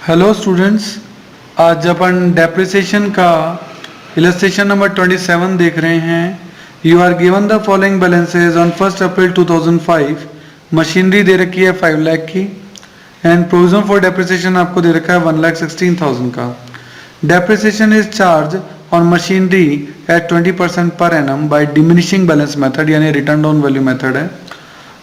Hello students, आज अपन depreciation का इलस्ट्रेशन नंबर 27 देख रहे हैं। You are given the following balances on 1 April 2005। Machinery दे रखी है 5 लाख की एंड प्रोविजन फॉर डेप्रिसिएशन आपको दे रखा है 1,16,000 का। Depreciation is charge on machinery at 20% per annum by diminishing balance method, यानी रिटर्न डाउन वैल्यू मेथड है।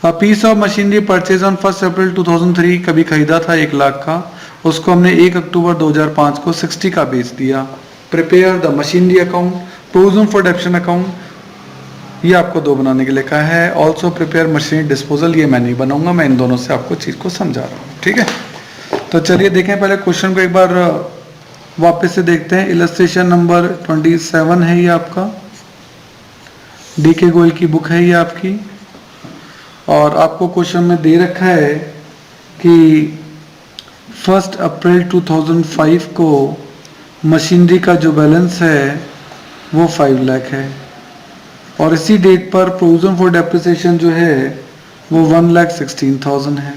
A piece of machinery purchase on 1 April 2003, कभी खरीदा था 1 लाख का, उसको हमने 1 अक्टूबर 2005 को 60 का बेच दिया। Prepare the machinery account, provision for depreciation account, ये आपको दो बनाने के लिए कहा है। ऑल्सो प्रिपेयर मशीनरी डिस्पोजल, ये मैं नहीं बनाऊंगा, मैं इन दोनों से आपको चीज को समझा रहा हूँ, ठीक है। तो चलिए देखें, पहले क्वेश्चन को एक बार वापस से देखते हैं। इलस्ट्रेशन नंबर 27 है ये आपका, डी के गोयल की बुक है ये आपकी, और आपको क्वेश्चन में दे रखा है कि 1 अप्रैल 2005 को मशीनरी का जो बैलेंस है वो 5 लाख है, और इसी डेट पर प्रोविजन फॉर डेप्रिसिएशन जो है वो 1,16,000 है।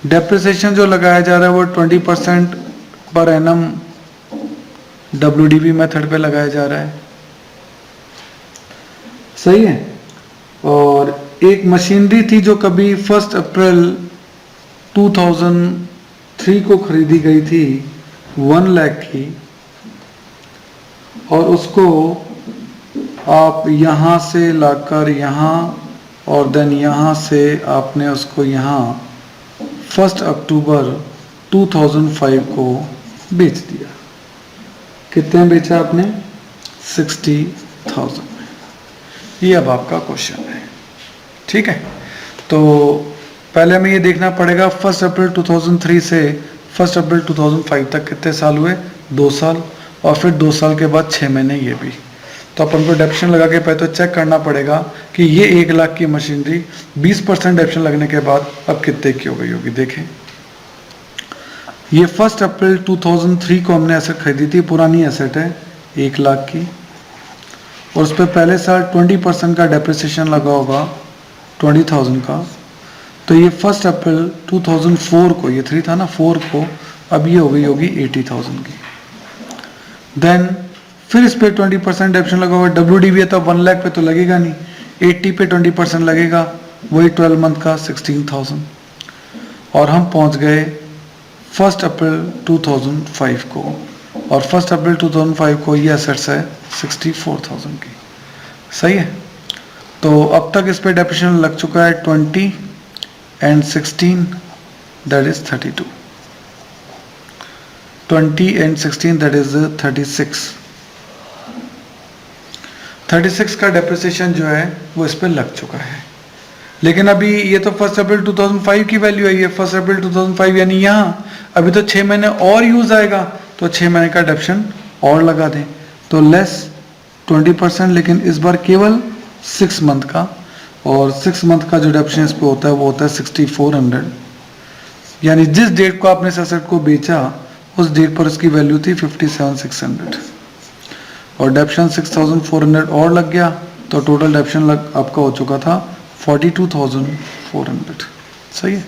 डेप्रिसिएशन जो लगाया जा रहा है वो 20% पर एनम WDV मेथड पे लगाया जा रहा है, सही है। और एक मशीनरी थी जो कभी 1 अप्रैल 2003 को खरीदी गई थी 1 लाख की, और उसको आप यहाँ से लाकर यहाँ और देन यहाँ से आपने उसको यहाँ 1 अक्टूबर 2005 को बेच दिया। कितने में बेचा आपने? 60,000 में। ये अब आपका क्वेश्चन है, ठीक है। तो पहले हमें ये देखना पड़ेगा 1 अप्रैल 2003 से 1 अप्रैल 2005 तक कितने साल हुए? 2 साल, और फिर 2 साल के बाद 6 महीने ये भी। तो अपन को डेप्रिसिएशन लगा के पहले तो चेक करना पड़ेगा कि ये 1 लाख की मशीनरी 20% डेप्रिसिएशन लगने के बाद अब कितने की हो गई होगी। देखें, ये 1 अप्रैल 2003 को हमने एसेट खरीदी थी, पुरानी एसेट है 1 लाख की, और उस पर पहले साल 20% का डेप्रिसिएशन लगा होगा 20,000 का। तो ये 1 अप्रैल 2004 को, ये 3 था ना, 4 को, अब ये हो गई होगी 80,000 की। देन फिर इस पे 20% डेप्रिसिएशन लगा हुआ, WDV है तो 1 लाख पे तो लगेगा नहीं, 80 पे 20% लगेगा, वही 12 मंथ का 16,000, और हम पहुंच गए 1 अप्रैल 2005 को, और 1 अप्रैल 2005 को ये एसेट्स है 64,000 की, सही है। तो अब तक इस पे डेप्रिसिएशन लग चुका है 20 and 16, that is 32, 20 and 16 that is 36 का डेप्रिसिएशन जो है वो इस पे लग चुका है। लेकिन अभी ये तो 1 अप्रैल 2005 की वैल्यू है, ये 1 अप्रैल 2005 यानी यहाँ अभी तो 6 महीने और यूज आएगा, तो 6 महीने का डेप्रिसिएशन और लगा दें, तो लेस 20%, लेकिन इस बार केवल 6 मंथ का, और 6 मंथ का जो डेप्रिसिएशन इस पे होता है वो होता है 6400, यानी जिस डेट को आपने इस एसेट को बेचा उस डेट पर उसकी वैल्यू थी 57,600, और डेप्रिसिएशन 6,400 और लग गया, तो टोटल डेप्रिसिएशन आपका हो चुका था 42,400, सही है।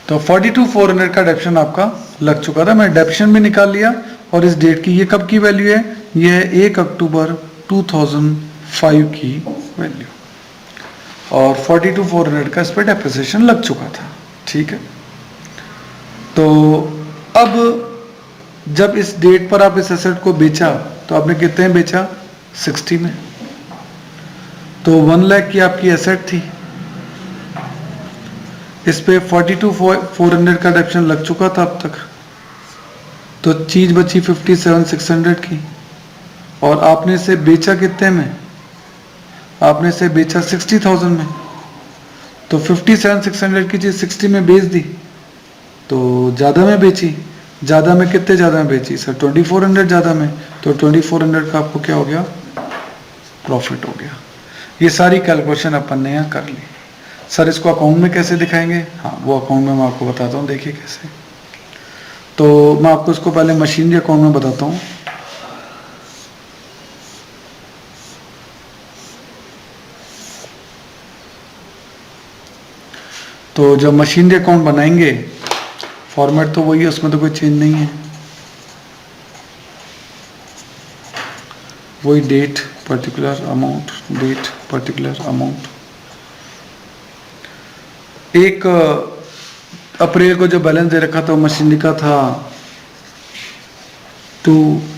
तो 42,400 का डेप्रिसिएशन आपका लग चुका था, मैंने डेप्रिसिएशन भी निकाल लिया, और इस डेट की, ये कब की वैल्यू है? ये है 1 अक्टूबर 2005 की वैल्यू, और 42,400 का इस पर डेप्रिसिएशन लग चुका था, ठीक है। तो अब जब इस डेट पर आप इस एसेट को बेचा तो आपने कितने में बेचा? 60 में। तो 1 लाख की आपकी एसेट थी, इस पे 42,400 का डेप्रिसिएशन लग चुका था अब तक, तो चीज बची 57,600 की, और आपने इसे बेचा कितने में? आपने इसे बेचा 60,000 में, तो 57,600 की चीज 60 में बेच दी, तो ज्यादा में बेची। ज्यादा में कितने ज्यादा में बेची सर? 2400 ज्यादा में, तो 2400 का आपको क्या हो गया? प्रॉफिट हो गया। ये सारी कैलकुलेशन अपन ने यहाँ कर ली। सर इसको अकाउंट में कैसे दिखाएंगे? हाँ, वो अकाउंट में मैं आपको बताता हूँ, देखिए कैसे। तो मैं आपको इसको पहले मशीनरी अकाउंट में बताता हूँ। तो जब मशीनरी अकाउंट बनाएंगे फॉर्मेट तो वही है, उसमें तो कोई चेंज नहीं है, वही date particular amount, date particular amount. 1 अप्रैल को जो बैलेंस दे रखा था मशीनरी का था to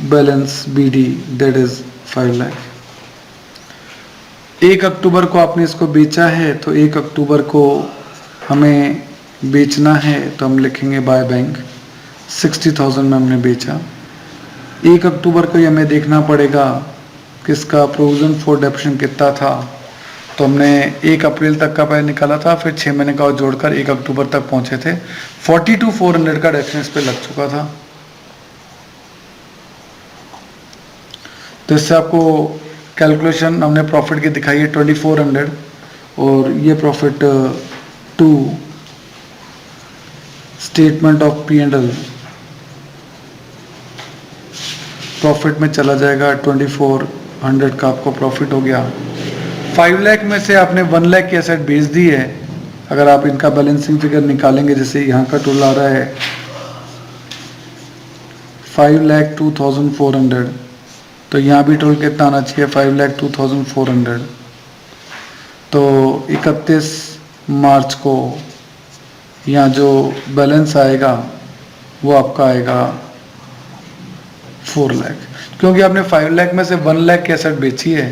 balance BD, that is 5 lakh. 1 अक्टूबर को आपने इसको बेचा है, तो 1 अक्टूबर को हमें बेचना है, तो हम लिखेंगे बाय बैंक 60,000 में हमने बेचा। 1 अक्टूबर को हमें देखना पड़ेगा किसका प्रोविजन फॉर डेप्रिसिएशन कितना था, तो हमने 1 अप्रैल तक का पहले निकाला था, फिर 6 महीने का और जोड़कर 1 अक्टूबर तक पहुंचे थे। 42,400 का डेप्रिसिएशन इस पे लग चुका था। तो इससे आपको कैलकुलेशन हमने प्रॉफिट की दिखाई है 2400, और ये profit to statement of P&L profit में चला जाएगा। 2400 का आपको प्रॉफिट हो गया। 5 लाख में से आपने 1 लाख की एसेट बेच दी है। अगर आप इनका बैलेंसिंग फिगर निकालेंगे, जैसे यहाँ का टोटल आ रहा है 5,02,400, तो यहाँ भी टोटल कितना आना चाहिए 5,02,400। तो 31 मार्च को यहाँ जो बैलेंस आएगा वो आपका आएगा 4 लाख, क्योंकि आपने 5 लाख में से 1 लाख की एसेट बेची है,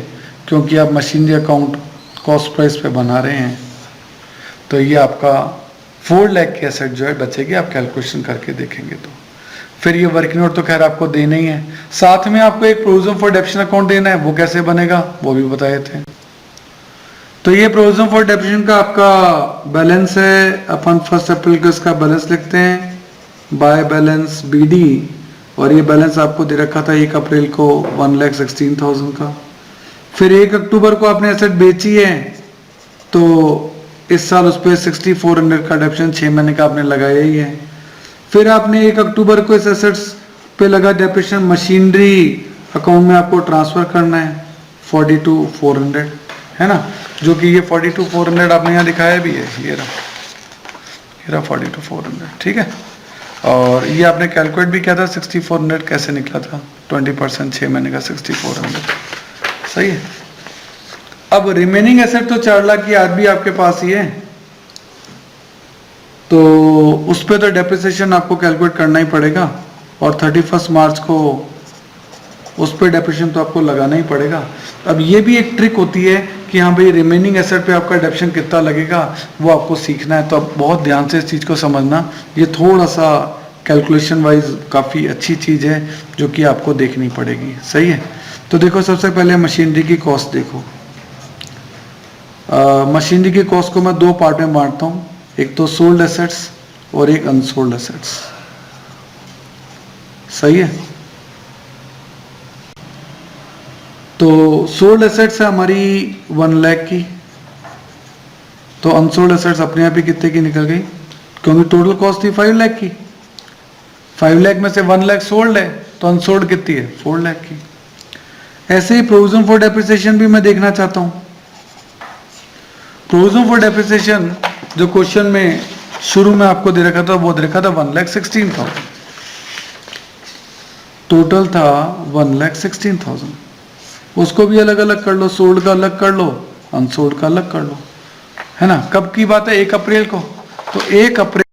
क्योंकि आप मशीनरी अकाउंट कॉस्ट प्राइस पे बना रहे हैं। तो ये आपका 4 लाख की एसेट जो है बचेगी, आप कैलकुलेशन करके देखेंगे तो। फिर ये वर्किंग नोट तो खैर आपको देना ही है, साथ में आपको एक प्रोविजन फॉर डेप्रिसिएशन अकाउंट देना है, वो कैसे बनेगा वो भी बताए थे। तो ये प्रोविजन फॉर डेप्रिसिएशन का आपका बैलेंस है। अपन 1 अप्रैल को इसका बैलेंस लिखते हैं बाय बैलेंस BD, और ये बैलेंस आपको दे रखा था 1 अप्रैल को 1,16,000 का। फिर 1 अक्टूबर को आपने एसेट बेची है, तो इस साल उस पर 6,400 का डेप्रिसिएशन 6 महीने का आपने लगाया ही है। फिर आपने 1 अक्टूबर को इस एसेट्स पे लगा डेप्रिसिएशन मशीनरी अकाउंट में आपको ट्रांसफर करना है 42,400, है ना, जो कि ये 42,400 आपने यहाँ दिखाया भी है, ये रहा 42,400, ठीक है। और ये आपने कैलकुलेट भी किया था 6,400 कैसे निकला था, 20% 6 महीने का 6,400, सही है। अब रिमेनिंग एसेट तो 4 लाख की आज भी आपके पास ही है, तो उस पर तो डेप्रिसिएशन आपको कैलकुलेट करना ही पड़ेगा, और 31 मार्च को उस पर डेप्रिसिएशन तो आपको लगाना ही पड़ेगा। अब ये भी एक ट्रिक होती है कि हाँ भाई रिमेनिंग एसेट पे आपका डेप्रिसिएशन कितना लगेगा वो आपको सीखना है, तो आप बहुत ध्यान से इस चीज़ को समझना। ये थोड़ा सा कैलकुलेशन वाइज काफ़ी अच्छी चीज़ है जो कि आपको देखनी पड़ेगी, सही है। तो देखो सबसे पहले मशीनरी की कॉस्ट देखो। मशीनरी की कॉस्ट को मैं 2 पार्ट में बांटता हूँ, एक तो सोल्ड एसेट्स और एक अनसोल्ड एसेट्स, सही है। तो सोल्ड एसेट्स है हमारी 1 लाख की, तो अनसोल्ड एसेट्स अपने आप ही कितने की निकल गई, क्योंकि टोटल कॉस्ट थी 5 लाख की। 5 लाख में से 1 लाख सोल्ड है, तो अनसोल्ड कितनी है 4 लाख की। ऐसे ही प्रोविजन फॉर डेप्रिसिएशन भी मैं देखना चाहता हूं। प्रोविजन फॉर डेप्रिसिएशन जो क्वेश्चन में शुरू में आपको दे रखा था वो दे रखा था 1,16,000, टोटल था 1,16,000। उसको भी अलग अलग कर लो, सोल्ड का अलग कर लो, अनसोल्ड का अलग कर लो, है ना। कब की बात है 1 अप्रैल को, तो 1 अप्रैल